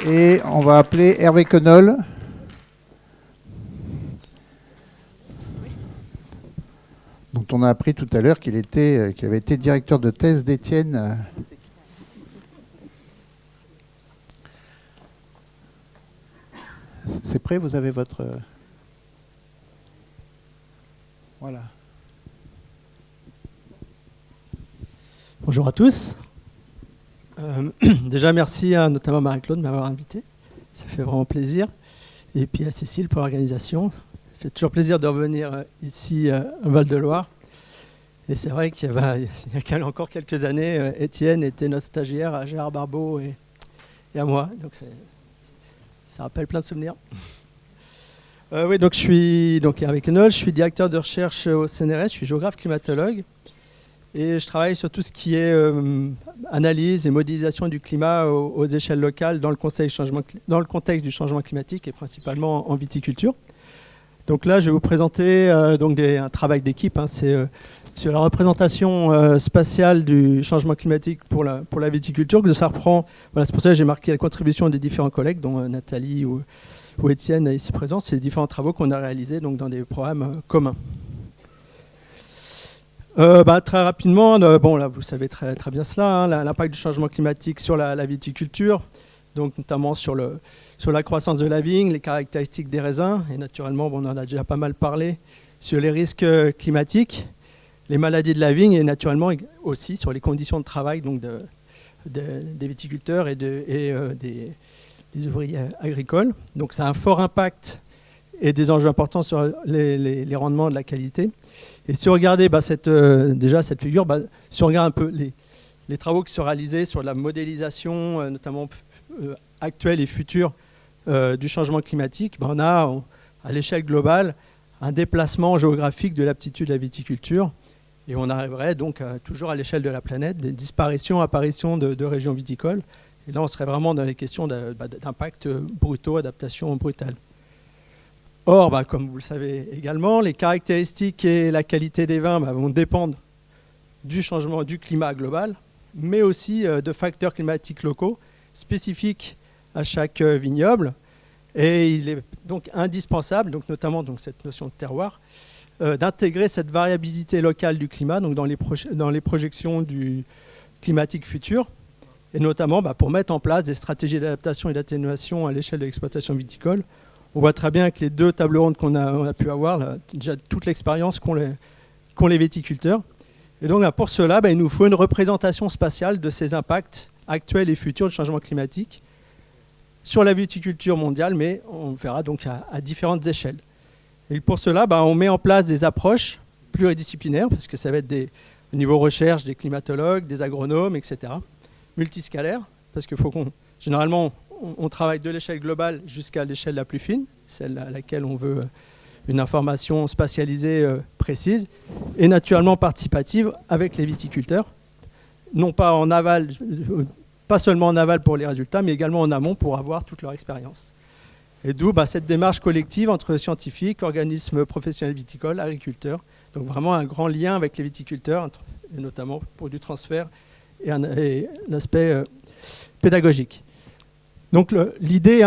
Et on va appeler Hervé Quenol. Dont on a appris tout à l'heure qu'il avait été directeur de thèse d'Étienne. C'est prêt, vous avez votre... Voilà. Bonjour à tous. Déjà, merci notamment à Marie-Claude de m'avoir invité. Ça fait vraiment plaisir. Et puis à Cécile pour l'organisation. Ça fait toujours plaisir de revenir ici au Val-de-Loire. Et c'est vrai qu'il y a encore quelques années, Étienne était notre stagiaire à Gérard Barbeau et à moi. Donc ça rappelle plein de souvenirs. Oui, donc je suis Hervé Quenol, je suis directeur de recherche au CNRS, je suis géographe climatologue. Et je travaille sur tout ce qui est analyse et modélisation du climat aux échelles locales dans le contexte du changement climatique et principalement en viticulture. Donc là, je vais vous présenter un travail d'équipe. C'est sur la représentation spatiale du changement climatique pour la viticulture que ça reprend. Voilà, c'est pour ça que j'ai marqué la contribution des différents collègues, dont Nathalie ou Étienne ici présents. C'est les différents travaux qu'on a réalisés donc, dans des programmes communs. Très rapidement, là, vous savez très bien cela, l'impact du changement climatique sur la viticulture, donc notamment sur la croissance de la vigne, les caractéristiques des raisins, et naturellement, on en a déjà pas mal parlé, sur les risques climatiques, les maladies de la vigne, et naturellement aussi sur les conditions de travail donc des viticulteurs et des ouvriers agricoles. Donc ça a un fort impact et des enjeux importants sur les rendements de la qualité. Et si on regardait cette figure, si on regarde un peu les travaux qui sont réalisés sur la modélisation, notamment actuelle et future, du changement climatique, on a à l'échelle globale un déplacement géographique de l'aptitude de la viticulture. Et on arriverait donc toujours à l'échelle de la planète, des disparitions, apparitions de régions viticoles. Et là, on serait vraiment dans les questions d'impact brutaux, adaptation brutale. Or, comme vous le savez également, les caractéristiques et la qualité des vins vont dépendre du changement du climat global, mais aussi de facteurs climatiques locaux spécifiques à chaque vignoble. Et il est donc indispensable, notamment cette notion de terroir, d'intégrer cette variabilité locale du climat donc dans les projections du climatique futur, et notamment pour mettre en place des stratégies d'adaptation et d'atténuation à l'échelle de l'exploitation viticole. On voit très bien que les deux tables rondes qu'on a pu avoir, là, déjà toute l'expérience qu'ont les viticulteurs. Et donc pour cela, il nous faut une représentation spatiale de ces impacts actuels et futurs du changement climatique sur la viticulture mondiale, mais on verra donc à différentes échelles. Et pour cela, on met en place des approches pluridisciplinaires, parce que ça va être au niveau recherche, des climatologues, des agronomes, etc. Multiscalaires, parce qu'il faut généralement, on travaille de l'échelle globale jusqu'à l'échelle la plus fine, celle à laquelle on veut une information spatialisée précise, et naturellement participative avec les viticulteurs, non pas en aval, pas seulement en aval pour les résultats, mais également en amont pour avoir toute leur expérience. Et d'où cette démarche collective entre scientifiques, organismes professionnels viticoles, agriculteurs, donc vraiment un grand lien avec les viticulteurs, et notamment pour du transfert et un aspect pédagogique. Donc l'idée,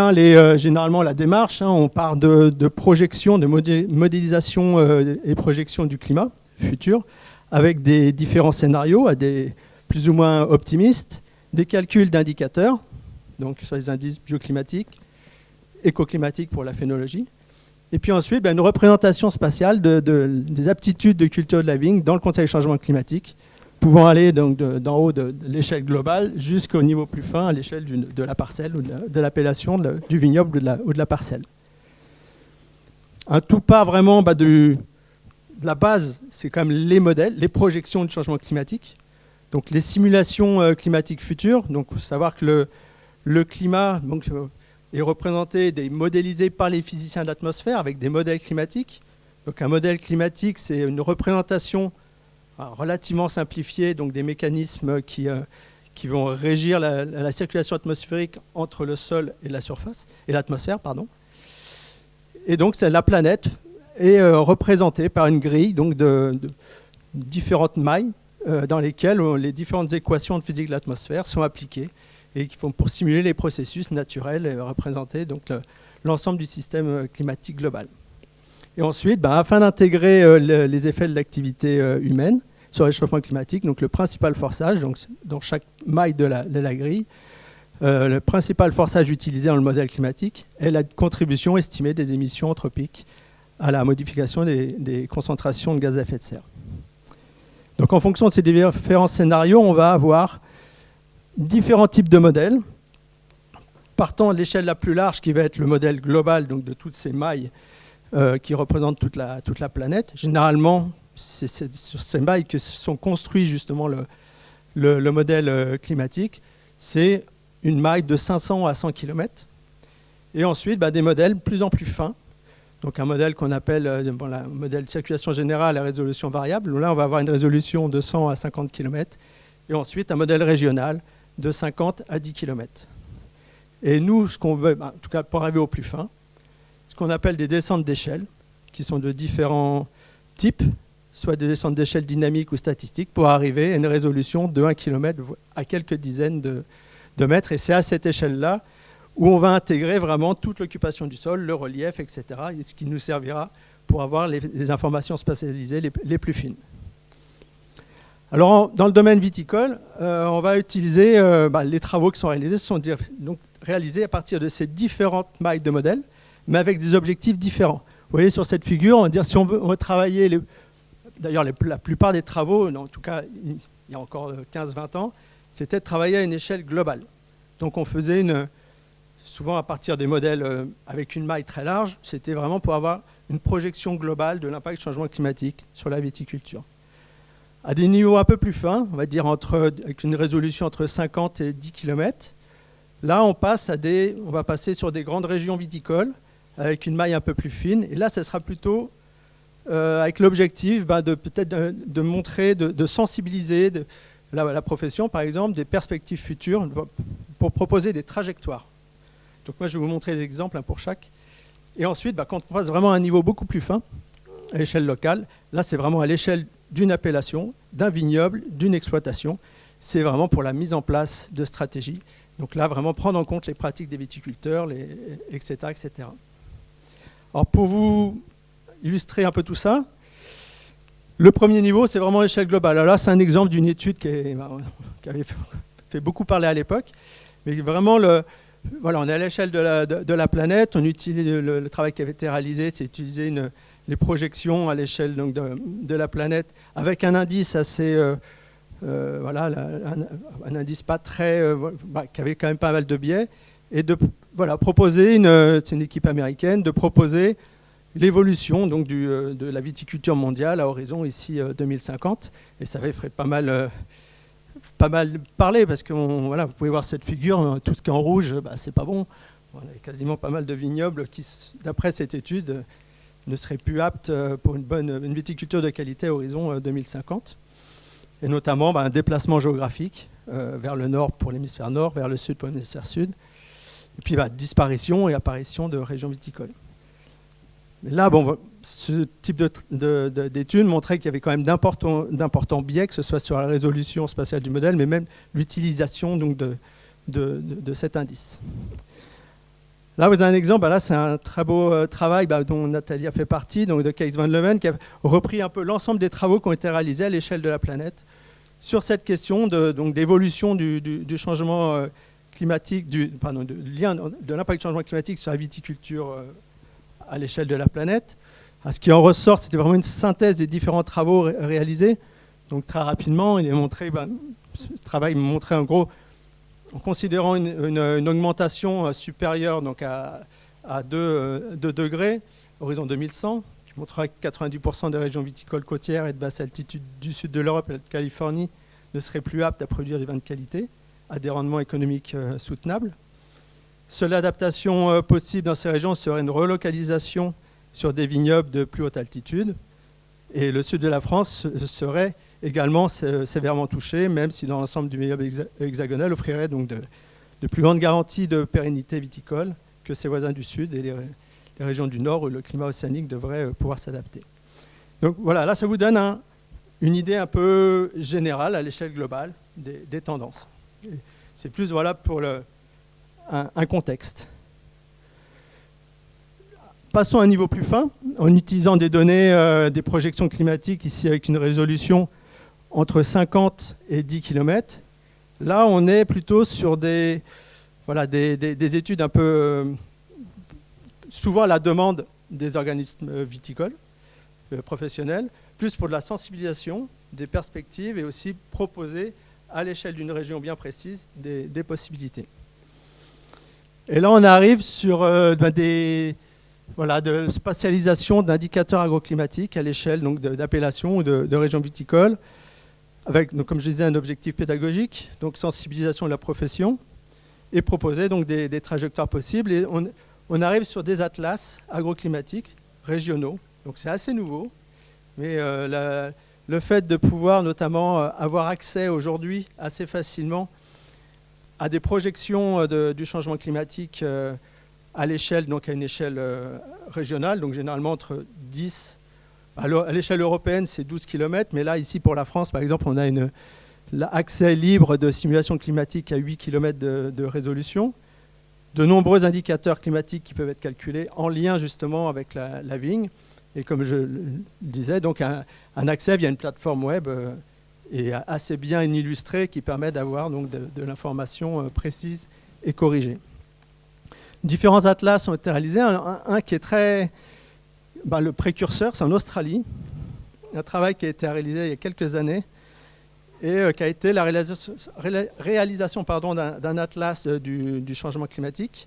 généralement la démarche, on part de projection, de modélisation et projection du climat futur, avec des différents scénarios, à des plus ou moins optimistes, des calculs d'indicateurs, donc sur les indices bioclimatiques, écoclimatiques pour la phénologie, et puis ensuite une représentation spatiale des aptitudes de culture de la vigne dans le contexte du changement climatique, pouvant aller donc d'en haut de l'échelle globale jusqu'au niveau plus fin, à l'échelle de la parcelle ou de l'appellation du vignoble ou de la parcelle. Un tout pas vraiment de la base, c'est quand même les modèles, les projections du changement climatique, donc les simulations climatiques futures. Donc il faut savoir que le climat est représenté, modélisé par les physiciens de l'atmosphère avec des modèles climatiques. Donc un modèle climatique, c'est une représentation relativement simplifié, donc des mécanismes qui vont régir la circulation atmosphérique entre le sol et la surface, et l'atmosphère, pardon. Et donc la planète est représentée par une grille donc de différentes mailles dans lesquelles les différentes équations de physique de l'atmosphère sont appliquées. et qui font pour simuler les processus naturels et représenter donc l'ensemble du système climatique global. Et ensuite, afin d'intégrer les effets de l'activité humaine sur le réchauffement climatique, donc le principal forçage, donc dans chaque maille de la grille, le principal forçage utilisé dans le modèle climatique est la contribution estimée des émissions anthropiques à la modification des concentrations de gaz à effet de serre. Donc en fonction de ces différents scénarios, on va avoir différents types de modèles. Partant de l'échelle la plus large, qui va être le modèle global donc de toutes ces mailles qui représentent toute la planète. Généralement, c'est sur ces mailles que sont construits justement le modèle climatique. C'est une maille de 500 à 100 km. Et ensuite, des modèles de plus en plus fins. Donc un modèle qu'on appelle le modèle de circulation générale à résolution variable. Là, on va avoir une résolution de 100 à 50 km. Et ensuite, un modèle régional de 50 à 10 km. Et nous, ce qu'on veut, en tout cas pour arriver au plus fin, ce qu'on appelle des descentes d'échelle, qui sont de différents types, soit des descentes d'échelle dynamiques ou statistiques, pour arriver à une résolution de 1 km à quelques dizaines de mètres. Et c'est à cette échelle-là où on va intégrer vraiment toute l'occupation du sol, le relief, etc., et ce qui nous servira pour avoir les informations spatialisées les plus fines. Alors, dans le domaine viticole, on va utiliser les travaux qui sont réalisés, sont donc réalisés à partir de ces différentes mailles de modèles, mais avec des objectifs différents. Vous voyez sur cette figure, on va dire si on veut travailler, d'ailleurs la plupart des travaux, en tout cas il y a encore 15-20 ans, c'était de travailler à une échelle globale. Donc on faisait souvent à partir des modèles avec une maille très large, c'était vraiment pour avoir une projection globale de l'impact du changement climatique sur la viticulture. À des niveaux un peu plus fins, on va dire avec une résolution entre 50 et 10 km, là on va passer sur des grandes régions viticoles avec une maille un peu plus fine. Et là, ça sera plutôt avec l'objectif de montrer, de sensibiliser la profession, par exemple, des perspectives futures pour proposer des trajectoires. Donc moi, je vais vous montrer des exemples pour chaque. Et ensuite, quand on passe vraiment à un niveau beaucoup plus fin, à l'échelle locale, là, c'est vraiment à l'échelle d'une appellation, d'un vignoble, d'une exploitation. C'est vraiment pour la mise en place de stratégies. Donc là, vraiment prendre en compte les pratiques des viticulteurs, etc., etc. Alors pour vous illustrer un peu tout ça, le premier niveau, c'est vraiment l'échelle globale. Alors là, c'est un exemple d'une étude qui avait fait beaucoup parler à l'époque. Mais vraiment, on est à l'échelle de la planète. On utilise le travail qui avait été réalisé, c'est utiliser les projections à l'échelle de la planète avec un indice assez... un indice pas très... qui avait quand même pas mal de biais. Et de proposer, c'est une équipe américaine, de proposer l'évolution donc de la viticulture mondiale à horizon ici 2050. Et ça avait fait pas mal parler parce que vous pouvez voir cette figure, tout ce qui est en rouge, c'est pas bon. On a quasiment pas mal de vignobles qui, d'après cette étude, ne seraient plus aptes pour une viticulture de qualité à horizon 2050. Et notamment un déplacement géographique vers le nord pour l'hémisphère nord, vers le sud pour l'hémisphère sud. Et puis disparition et apparition de régions viticoles. Mais là, ce type d'études montrait qu'il y avait quand même d'importants biais, que ce soit sur la résolution spatiale du modèle, mais même l'utilisation de cet indice. Là, vous avez un exemple. Là, c'est un très beau travail dont Nathalie a fait partie, donc de Kees van Leuven, qui a repris un peu l'ensemble des travaux qui ont été réalisés à l'échelle de la planète sur cette question d'évolution du changement climatique, lien de l'impact du changement climatique sur la viticulture à l'échelle de la planète. Ce qui en ressort, c'était vraiment une synthèse des différents travaux réalisés. Donc très rapidement, ce travail montrait en gros, en considérant une augmentation supérieure à 2 degrés, horizon 2100, qui montrerait que 90% des régions viticoles côtières et de basse altitude du sud de l'Europe et de Californie ne seraient plus aptes à produire des vins de qualité à des rendements économiques soutenables. Seule adaptation possible dans ces régions serait une relocalisation sur des vignobles de plus haute altitude. Et le sud de la France serait également sévèrement touché, même si dans l'ensemble du vignoble hexagonal offrirait donc de plus grandes garanties de pérennité viticole que ses voisins du sud et les régions du nord où le climat océanique devrait pouvoir s'adapter. Donc voilà, là ça vous donne une idée un peu générale à l'échelle globale des tendances. Et C'est plus voilà, pour un contexte. Passons à un niveau plus fin, en utilisant des données, des projections climatiques, ici avec une résolution entre 50 et 10 km. Là, on est plutôt sur des études un peu, souvent à la demande des organismes viticoles professionnels, plus pour de la sensibilisation, des perspectives et aussi proposer à l'échelle d'une région bien précise des possibilités. Et là, on arrive sur de spatialisation d'indicateurs agroclimatiques à l'échelle d'appellations ou de régions viticoles, avec, donc, comme je disais, un objectif pédagogique, donc sensibilisation de la profession, et proposer donc, des trajectoires possibles. Et on arrive sur des atlas agroclimatiques régionaux, donc c'est assez nouveau, mais le fait de pouvoir notamment avoir accès aujourd'hui assez facilement à des projections du changement climatique à l'échelle, donc à une échelle régionale, donc généralement entre 10, à l'échelle européenne c'est 12 km, mais là ici pour la France par exemple on a l'accès libre de simulation climatique à 8 km de résolution, de nombreux indicateurs climatiques qui peuvent être calculés en lien justement avec la vigne, et comme je le disais, donc un accès via une plateforme web et assez bien illustrée qui permet d'avoir donc de l'information précise et corrigée. Différents atlas ont été réalisés. Un qui est très... le précurseur, c'est en Australie. Un travail qui a été réalisé il y a quelques années et qui a été la réalisation d'un atlas du changement climatique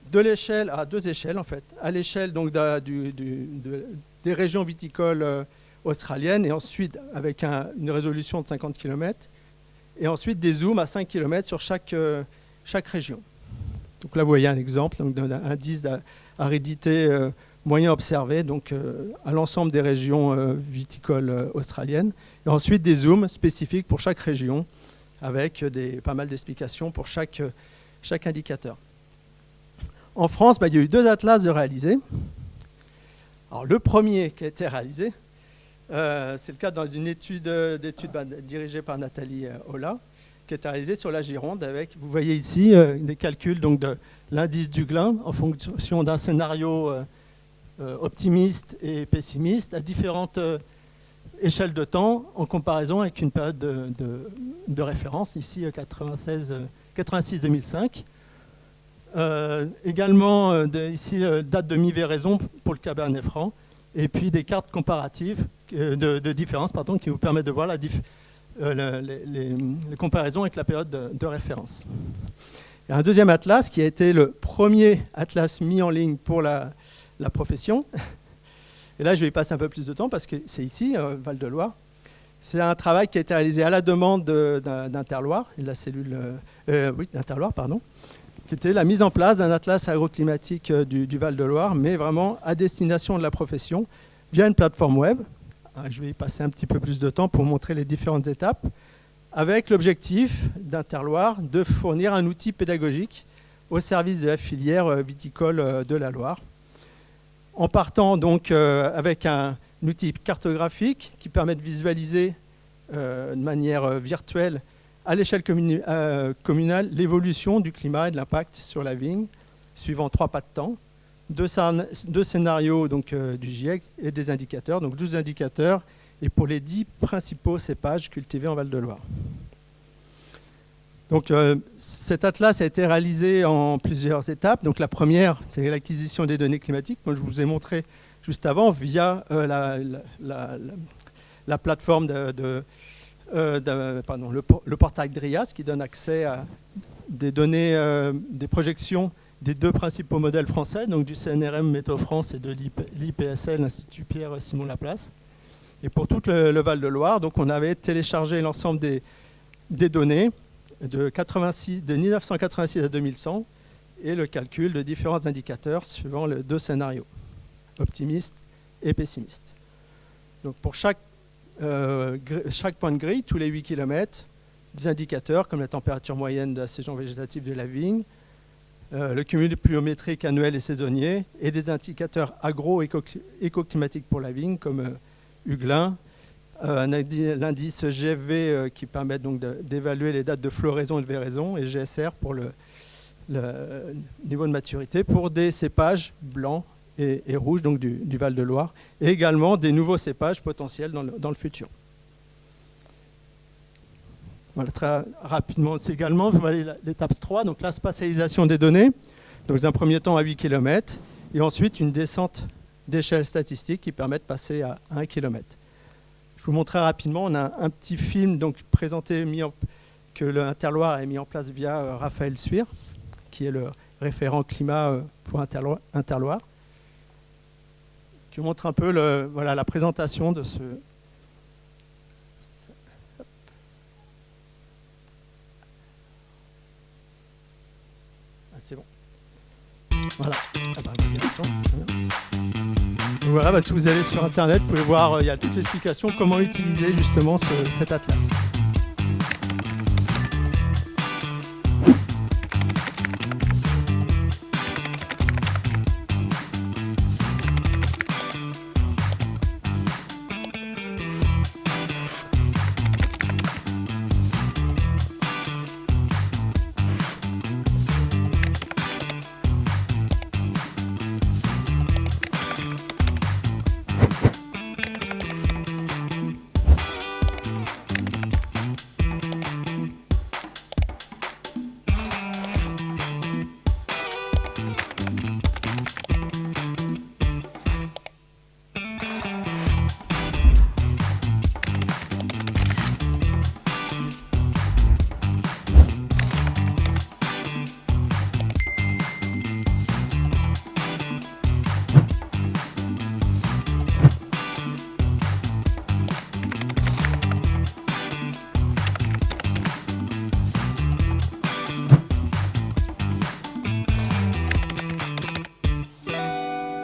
de l'échelle, à deux échelles en fait. À l'échelle donc des régions viticoles australiennes et ensuite avec une résolution de 50 km et ensuite des zooms à 5 km sur chaque région. Donc là, vous voyez un exemple d'un indice d'aridité moyen observé donc, à l'ensemble des régions viticoles australiennes. Et ensuite, des zooms spécifiques pour chaque région avec pas mal d'explications pour chaque indicateur. En France, il y a eu 2 atlas de réalisés. Alors, le premier qui a été réalisé, c'est le cas dans une étude dirigée par Nathalie Ola, qui est réalisé sur la Gironde avec, vous voyez ici, des calculs donc, de l'indice du Glin en fonction d'un scénario optimiste et pessimiste à différentes échelles de temps en comparaison avec une période de référence, ici 86-2005. Également, ici, date de mi-véraison pour le Cabernet Franc, et puis des cartes comparatives de différence qui vous permettent de voir les comparaisons avec la période de référence. Il y a un deuxième atlas qui a été le premier atlas mis en ligne pour la profession. Et là, je vais y passer un peu plus de temps parce que c'est ici, Val-de-Loire. C'est un travail qui a été réalisé à la demande d'Interloire, d'Interloire, qui était la mise en place d'un atlas agroclimatique du Val-de-Loire, mais vraiment à destination de la profession via une plateforme web. Je vais y passer un petit peu plus de temps pour montrer les différentes étapes, avec l'objectif d'Interloire de fournir un outil pédagogique au service de la filière viticole de la Loire. En partant donc avec un outil cartographique qui permet de visualiser de manière virtuelle à l'échelle communale l'évolution du climat et de l'impact sur la vigne, suivant 3 pas de temps. 2 scénarios donc, du GIEC et des indicateurs, donc 12 indicateurs, et pour les 10 principaux cépages cultivés en Val-de-Loire. Donc, cet atlas a été réalisé en plusieurs étapes. Donc, la première, c'est l'acquisition des données climatiques. Moi, je vous ai montré juste avant via la plateforme le portail DRIAS qui donne accès à des données, des projections des 2 principaux modèles français, donc du CNRM Météo France et de l'IPSL, l'Institut Pierre-Simon Laplace. Et pour tout le Val-de-Loire, donc on avait téléchargé l'ensemble des données de 1986 à 2100 et le calcul de différents indicateurs suivant les 2 scénarios, optimistes et pessimistes. Donc pour chaque point de grille, tous les 8 km, des indicateurs comme la température moyenne de la saison végétative de la vigne, le cumul pluviométrique annuel et saisonnier, et des indicateurs agro-écoclimatiques pour la vigne, comme Huglin, l'indice GFV qui permet donc d'évaluer les dates de floraison et de véraison, et GSR pour le niveau de maturité pour des cépages blancs et rouges donc du Val-de-Loire, et également des nouveaux cépages potentiels dans le futur. Voilà, très rapidement, c'est également l'étape 3, donc la spatialisation des données, donc dans un premier temps à 8 km, et ensuite une descente d'échelle statistique qui permet de passer à 1 km. Je vous montre très rapidement, on a un petit film donc, présenté, que l'Interloire a mis en place via Raphaël Suire, qui est le référent climat pour Interloire, qui montre un peu la présentation de ce... C'est bon. Voilà. Voilà, si vous allez sur Internet, vous pouvez voir, il y a toute l'explication comment utiliser justement cet atlas.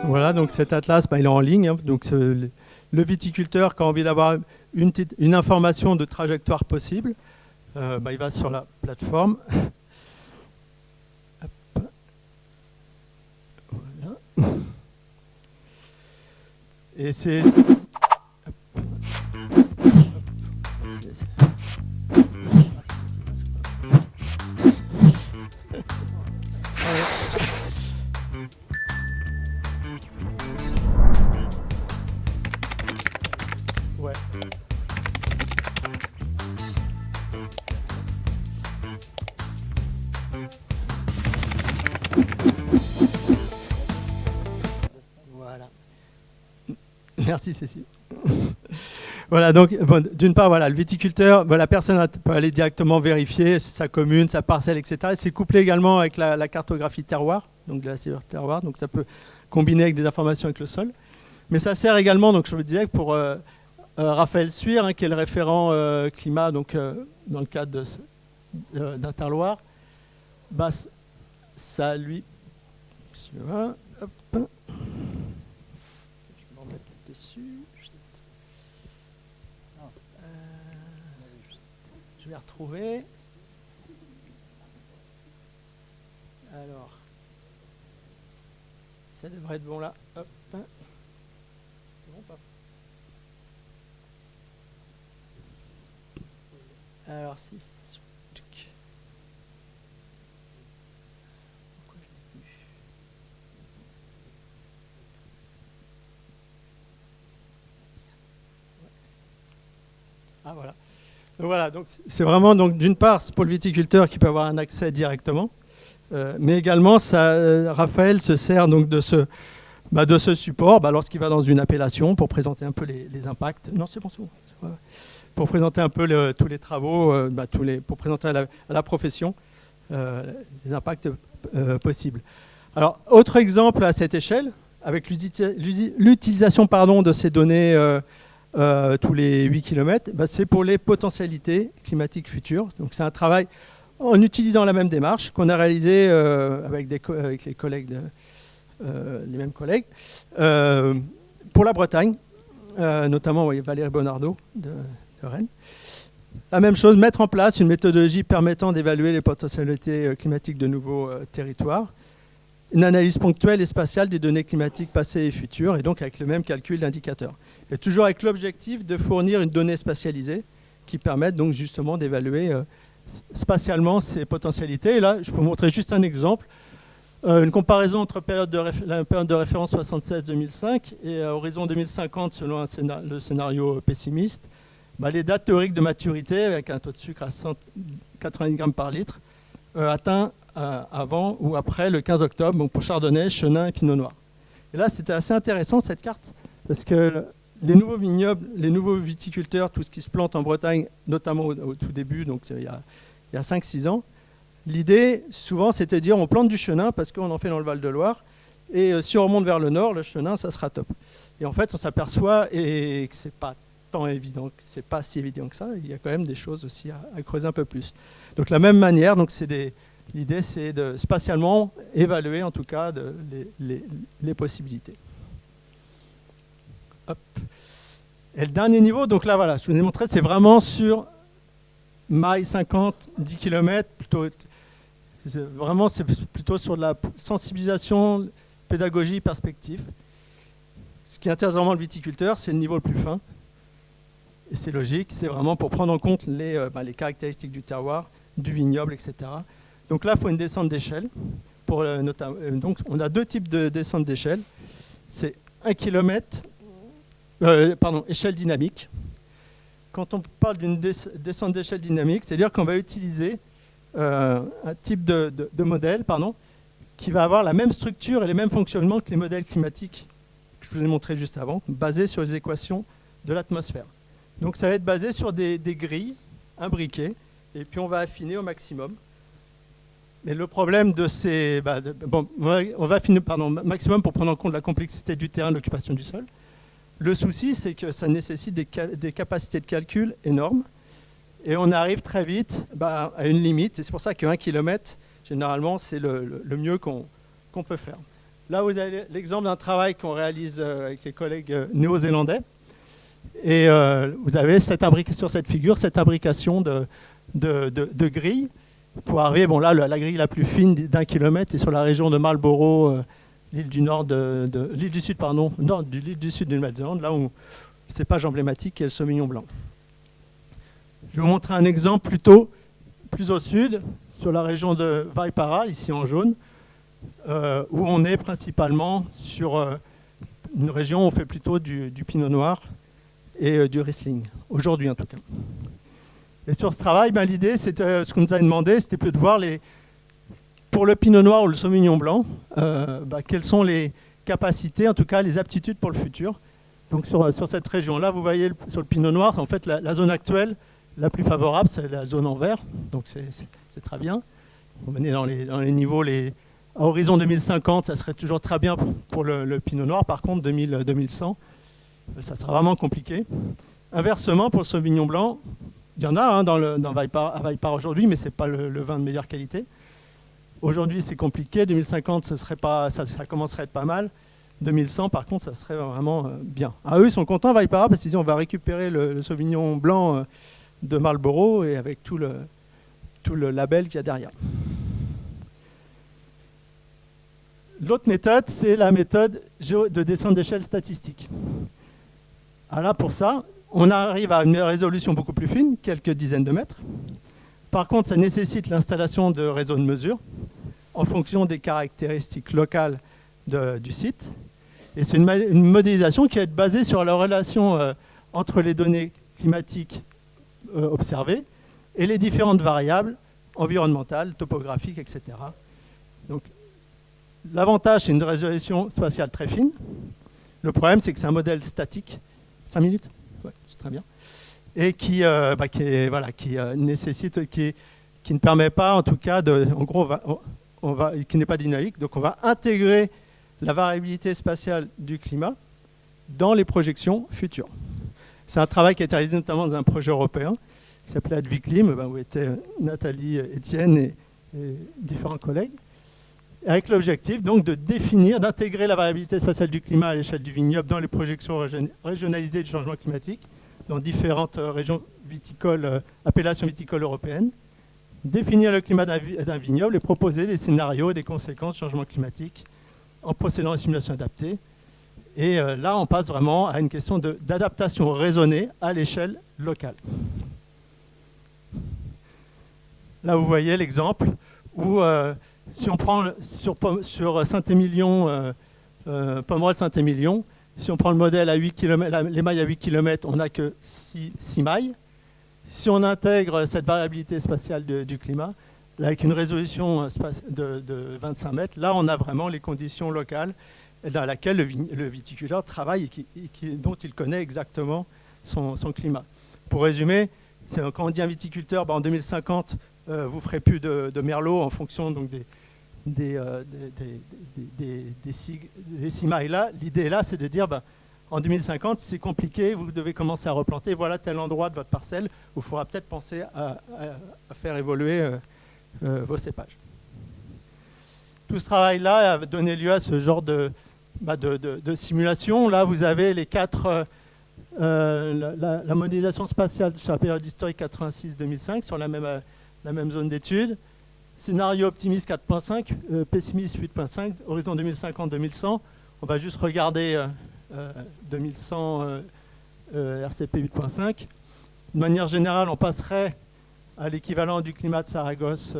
Voilà, donc cet atlas, il est en ligne. Hein, donc le viticulteur qui a envie d'avoir une information de trajectoire possible, il va sur la plateforme. Hop. Voilà. Et c'est... Voilà. Merci Cécile. Voilà, donc d'une part, voilà, le viticulteur, la personne peut aller directement vérifier sa commune, sa parcelle, etc. Et c'est couplé également avec la cartographie terroir, donc de la cellule terroir, donc ça peut combiner avec des informations avec le sol. Mais ça sert également, donc je vous disais, pour Raphaël Suire, hein, qui est le référent climat donc, dans le cadre d'Interloire, ça lui... Hop. Je vais m'en remettre dessus. Je vais retrouver. Alors, ça devrait être bon là. Hop. C'est bon pas? Alors, si. Pourquoi je l'ai plus? Ah voilà. Voilà, donc c'est vraiment donc d'une part pour le viticulteur qui peut avoir un accès directement, mais également Raphaël se sert donc de ce support lorsqu'il va dans une appellation pour présenter un peu les impacts. Non, c'est bon, c'est bon. Pour présenter un peu tous les travaux, pour présenter à la profession les impacts possibles. Alors, autre exemple à cette échelle, avec l'utilisation de ces données tous les 8 km, c'est pour les potentialités climatiques futures. Donc c'est un travail en utilisant la même démarche qu'on a réalisé avec les collègues, les mêmes collègues, pour la Bretagne, notamment Valérie Bonardo de Rennes. La même chose, mettre en place une méthodologie permettant d'évaluer les potentialités climatiques de nouveaux territoires. une analyse ponctuelle et spatiale des données climatiques passées et futures, et donc avec le même calcul d'indicateurs. Et toujours avec l'objectif de fournir une donnée spatialisée qui permette donc justement d'évaluer spatialement ces potentialités. Et là, je peux vous montrer juste un exemple. Une comparaison entre la période de référence 76-2005 et horizon 2050 selon le scénario pessimiste. Les dates théoriques de maturité avec un taux de sucre à 190 grammes par litre atteint avant ou après le 15 octobre donc pour Chardonnay, Chenin et Pinot Noir. Et là, c'était assez intéressant cette carte parce que les nouveaux vignobles, les nouveaux viticulteurs, tout ce qui se plante en Bretagne, notamment au tout début, donc il y a 5-6 ans, l'idée, souvent, c'était de dire on plante du chenin parce qu'on en fait dans le Val-de-Loire, et si on remonte vers le nord, le chenin, ça sera top. Et en fait, on s'aperçoit que ce n'est pas tant évident, c'est pas si évident que ça, il y a quand même des choses aussi à creuser un peu plus. Donc, de la même manière, l'idée, c'est de spatialement évaluer, en tout cas, les possibilités. Hop. Et le dernier niveau, donc là, voilà, je vous ai montré, c'est vraiment sur maille 50, 10 km, c'est plutôt sur de la sensibilisation, pédagogie, perspective. Ce qui intéresse vraiment le viticulteur, c'est le niveau le plus fin. Et c'est logique, c'est vraiment pour prendre en compte les caractéristiques du terroir, du vignoble, etc. Donc là, il faut une descente d'échelle. Donc on a deux types de descente d'échelle. C'est 1 km, échelle dynamique. Quand on parle d'une descente d'échelle dynamique, c'est-à-dire qu'on va utiliser un type de modèle qui va avoir la même structure et les mêmes fonctionnements que les modèles climatiques que je vous ai montré juste avant, basés sur les équations de l'atmosphère. Donc ça va être basé sur des grilles imbriquées, et puis on va affiner au maximum. Mais le problème de ces... on va affiner maximum pour prendre en compte la complexité du terrain, de l'occupation du sol. Le souci, c'est que ça nécessite des capacités de calcul énormes, et on arrive très vite à une limite, et c'est pour ça que 1 km, généralement, c'est le mieux qu'on peut faire. Là, vous avez l'exemple d'un travail qu'on réalise avec les collègues néo-zélandais, et vous avez sur cette figure cette imbrication de grilles pour arriver, la grille la plus fine d'1 kilomètre est sur la région de Marlborough, l'île du sud de Nouvelle-Zélande, là où le cépage emblématique est le Sauvignon blanc. Je vais vous montrer un exemple plus au sud, sur la région de Waipara, ici en jaune, où on est principalement sur une région où on fait plutôt du pinot noir et du Riesling, aujourd'hui en tout cas. Et sur ce travail, l'idée, c'était ce qu'on nous a demandé, c'était plus de voir pour le pinot noir ou le sauvignon blanc, quelles sont les capacités, en tout cas les aptitudes pour le futur. Donc sur cette région-là, vous voyez sur le pinot noir, en fait, la zone actuelle la plus favorable, c'est la zone en vert, donc c'est très bien. On est dans les niveaux, à horizon 2050, ça serait toujours très bien pour le pinot noir. Par contre, 2100, ça sera vraiment compliqué. Inversement, pour le sauvignon blanc, il y en a à Waipara aujourd'hui, mais ce n'est pas le vin de meilleure qualité. Aujourd'hui, c'est compliqué. 2050, ça commencerait à être pas mal. 2100, par contre, ça serait vraiment bien. Eux, ils sont contents, Waipara, parce qu'ils disent on va récupérer le sauvignon blanc de Marlborough et avec tout le label qu'il y a derrière. L'autre méthode, c'est la méthode de descente d'échelle statistique. Alors là, pour ça, on arrive à une résolution beaucoup plus fine, quelques dizaines de mètres. Par contre, ça nécessite l'installation de réseaux de mesure en fonction des caractéristiques locales du site. Et c'est une modélisation qui va être basée sur la relation entre les données climatiques observées et les différentes variables environnementales, topographiques, etc. Donc, l'avantage, c'est une résolution spatiale très fine. Le problème, c'est que c'est un modèle statique. 5 minutes ? Ouais, c'est très bien. Et qui ne permet pas, en tout cas, qui n'est pas dynamique. Donc, on va intégrer la variabilité spatiale du climat dans les projections futures. C'est un travail qui a été réalisé notamment dans un projet européen qui s'appelait Adviclim, où étaient Nathalie, Étienne et différents collègues, avec l'objectif donc de définir, d'intégrer la variabilité spatiale du climat à l'échelle du vignoble dans les projections régionalisées du changement climatique dans différentes régions viticoles, appellations viticoles européennes, définir le climat d'un vignoble et proposer des scénarios et des conséquences du changement climatique en procédant à une simulation adaptée. Et là, on passe vraiment à une question d'adaptation raisonnée à l'échelle locale. Là, vous voyez l'exemple où, si on prend sur Saint-Émilion, Pomerol-Saint-Émilion, si on prend le modèle à 8 km, les mailles à 8 km, on n'a que 6 mailles. Si on intègre cette variabilité spatiale du climat, là, avec une résolution de 25 mètres, là, on a vraiment les conditions locales dans lesquelles le viticulteur travaille et dont il connaît exactement son climat. Pour résumer, quand on dit un viticulteur, en 2050, vous ne ferez plus de merlot en fonction donc, des 6 mailles là. L'idée là, c'est de dire, en 2050, si c'est compliqué, vous devez commencer à replanter, voilà tel endroit de votre parcelle où il faudra peut-être penser à faire évoluer vos cépages. Tout ce travail-là a donné lieu à ce genre de simulation. Là, vous avez les 4... la modélisation spatiale sur la période historique 86-2005 sur la même zone d'étude. Scénario optimiste 4.5, pessimiste 8.5, horizon 2050-2100. On va juste regarder 2100 RCP 8.5. De manière générale, on passerait à l'équivalent du climat de Saragosse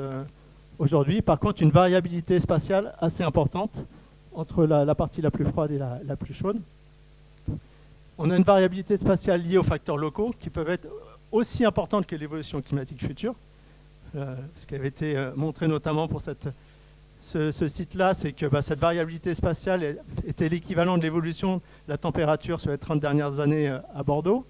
aujourd'hui. Par contre, une variabilité spatiale assez importante entre la partie la plus froide et la plus chaude. On a une variabilité spatiale liée aux facteurs locaux qui peuvent être aussi importantes que l'évolution climatique future. Ce qui avait été montré notamment pour ce site-là, c'est que cette variabilité spatiale était l'équivalent de l'évolution de la température sur les 30 dernières années à Bordeaux.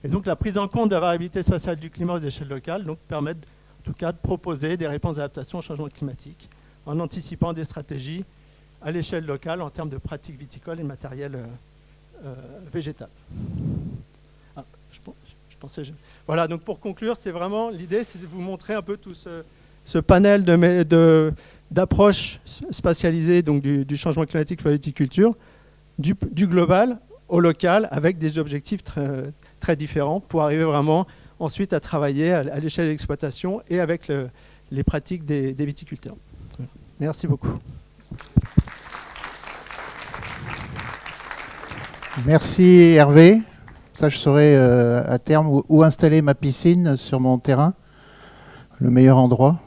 Et donc la prise en compte de la variabilité spatiale du climat aux échelles locales permet en tout cas de proposer des réponses d'adaptation au changement climatique en anticipant des stratégies à l'échelle locale en termes de pratiques viticoles et matériel végétal. Voilà, donc pour conclure, c'est vraiment l'idée, c'est de vous montrer un peu tout ce panel d'approches spatialisées donc du changement climatique pour la viticulture, du global au local, avec des objectifs très différents pour arriver vraiment ensuite à travailler à l'échelle de l'exploitation et avec les pratiques des viticulteurs. Merci beaucoup. Merci Hervé. Ça, je saurai à terme où installer ma piscine sur mon terrain, le meilleur endroit.